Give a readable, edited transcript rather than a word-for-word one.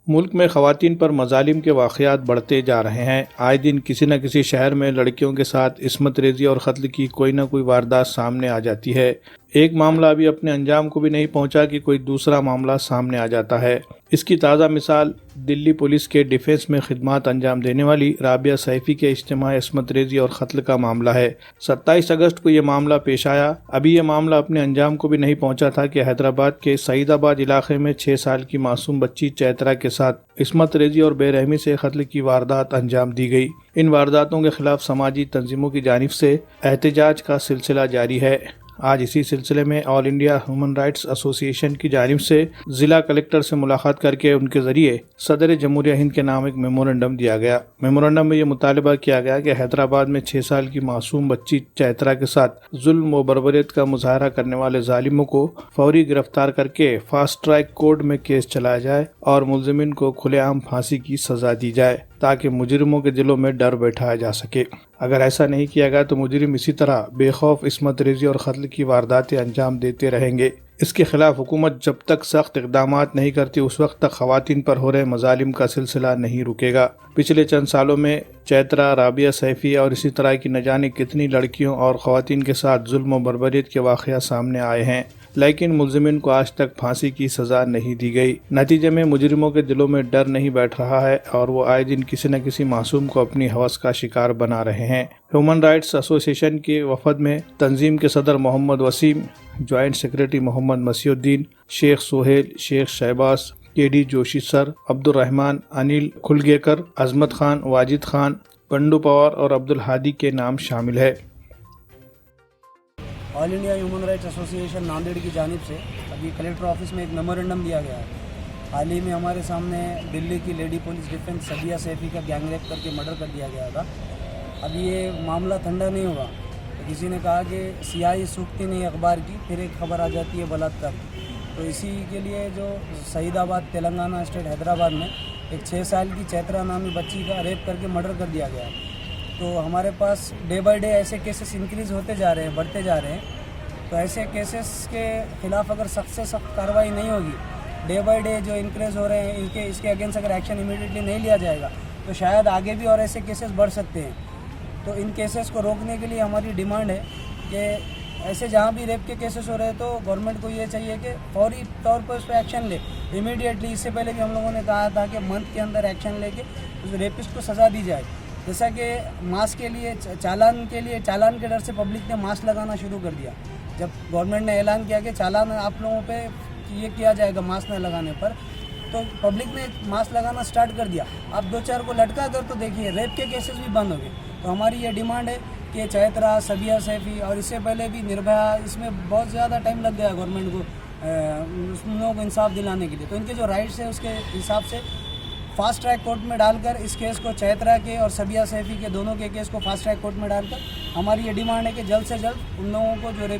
ملک میں خواتین پر مظالم کے واقعات بڑھتے جا رہے ہیں۔ آئے دن کسی نہ کسی شہر میں لڑکیوں کے ساتھ عصمت ریزی اور قتل کی کوئی نہ کوئی واردات سامنے آ جاتی ہے۔ ایک معاملہ ابھی اپنے انجام کو بھی نہیں پہنچا کہ کوئی دوسرا معاملہ سامنے آ جاتا ہے۔ اس کی تازہ مثال دلی پولیس کے ڈیفنس میں خدمات انجام دینے والی رابعہ سیفی کے اجتماعی عصمت ریزی اور قتل کا معاملہ ہے۔ 27 اگست کو یہ معاملہ پیش آیا۔ ابھی یہ معاملہ اپنے انجام کو بھی نہیں پہنچا تھا کہ حیدرآباد کے سعید آباد علاقے میں 6 سال کی معصوم بچی چیترا کے ساتھ عصمت ریزی اور بے رحمی سے قتل کی واردات انجام دی گئی۔ ان وارداتوں کے خلاف سماجی تنظیموں کی جانب سے احتجاج کا سلسلہ جاری ہے۔ آج اسی سلسلے میں آل انڈیا ہیومن رائٹس ایسوسی ایشن کی جانب سے ضلع کلکٹر سے ملاقات کر کے ان کے ذریعے صدر جمہوریہ ہند کے نام ایک میمورنڈم دیا گیا۔ میمورنڈم میں یہ مطالبہ کیا گیا کہ حیدرآباد میں 6 سال کی معصوم بچی چیترا کے ساتھ ظلم و بربریت کا مظاہرہ کرنے والے ظالموں کو فوری گرفتار کر کے فاسٹ ٹریک کورٹ میں کیس چلایا جائے اور ملزمین کو کھلے عام پھانسی کی سزا دی جائے تاکہ مجرموں کے دلوں میں ڈر بیٹھایا جا سکے۔ اگر ایسا نہیں کیا گیا تو مجرم اسی طرح بے خوف عصمت ریزی اور قتل کی وارداتیں انجام دیتے رہیں گے۔ اس کے خلاف حکومت جب تک سخت اقدامات نہیں کرتی اس وقت تک خواتین پر ہو رہے مظالم کا سلسلہ نہیں رکے گا۔ پچھلے چند سالوں میں چیترا، رابعہ سیفی اور اسی طرح کی نہ جانے کتنی لڑکیوں اور خواتین کے ساتھ ظلم و بربریت کے واقعات سامنے آئے ہیں، لیکن ملزمین کو آج تک پھانسی کی سزا نہیں دی گئی۔ نتیجے میں مجرموں کے دلوں میں ڈر نہیں بیٹھ رہا ہے اور وہ آئے دن کسی نہ کسی معصوم کو اپنی ہوس کا شکار بنا رہے ہیں۔ ہیومن رائٹس ایسوسی ایشن کے وفد میں تنظیم کے صدر محمد وسیم، جوائنٹ سیکریٹری محمد مسیح الدین، شیخ سہیل، شیخ شہباز، کے ڈی جوشی سر، عبد الرحمان، انل کھلگیکر، عظمت خان، واجد خان، پنڈو پوار اور عبد الحادی کے نام شامل ہے۔ آل انڈیا ہیومن رائٹس ایسوسی ایشن ناندیڑ کی جانب سے ابھی کلکٹر آفس میں ایک میمورنڈم دیا گیا ہے۔ حال ہی میں ہمارے سامنے دلی کی lady police defence Rabia Saifi کا گینگ ریپ کر کے مرڈر کر دیا گیا تھا۔ اب یہ معاملہ ٹھنڈا نہیں ہوا تو کسی نے کہا کہ سیاہی سوکھتی نہیں اخبار کی، پھر ایک خبر آ جاتی ہے بلااتکار کی۔ تو اسی کے لیے جو سعید آباد تلنگانہ اسٹیٹ حیدرآباد میں ایک 6 سال کی چیترا نامی بچی کا ریپ کر کے مرڈر کر دیا گیا ہے۔ تو ہمارے پاس ڈے بائی ڈے ایسے کیسز انکریز ہوتے جا رہے ہیں، بڑھتے جا رہے ہیں۔ تو ایسے کیسز کے خلاف اگر سخت سے سخت کارروائی نہیں ہوگی، ڈے بائی ڈے جو انکریز ہو رہے ہیں اس کے اگینسٹ اگر ایکشن امیڈیٹلی نہیں لیا جائے گا تو شاید آگے بھی اور ایسے کیسز بڑھ سکتے ہیں۔ تو ان کیسز کو روکنے کے لیے ہماری ڈیمانڈ ہے کہ ایسے جہاں بھی ریپ کے کیسز ہو رہے ہیں تو گورنمنٹ کو یہ چاہیے کہ فوری طور پر اس پہ ایکشن لے امیڈیٹلی۔ اس سے پہلے بھی ہم لوگوں نے کہا تھا کہ منتھ کے اندر ایکشن لے کے اس ریپسٹ کو سزا دی جائے۔ جیسا کہ ماسک کے لیے چالان کے ڈر سے پبلک نے ماسک لگانا شروع کر دیا۔ جب گورنمنٹ نے اعلان کیا کہ چالان آپ لوگوں پہ یہ کیا جائے گا ماسک نہ لگانے پر، تو پبلک نے ماسک لگانا سٹارٹ کر دیا۔ اب 2-4 کو لٹکا کر تو دیکھیے ریپ کے کیسز بھی بند ہو گئے۔ تو ہماری یہ ڈیمانڈ ہے کہ چیترا، رابعہ سیفی اور اس سے پہلے بھی نربھیا، اس میں بہت زیادہ ٹائم لگ گیا گورنمنٹ کو ان لوگوں کو انصاف دلانے کے لیے۔ تو ان کے جو رائٹس ہیں اس کے حساب سے فاسٹ ٹریک کورٹ میں ڈال کر اس کیس کو چیترا کے اور رابعہ سیفی کے دونوں کے کیس کو فاسٹ ٹریک کورٹ میں ڈال کر ہماری یہ ڈیمانڈ ہے کہ جلد سے جلد ان لوگوں کو جو ریپ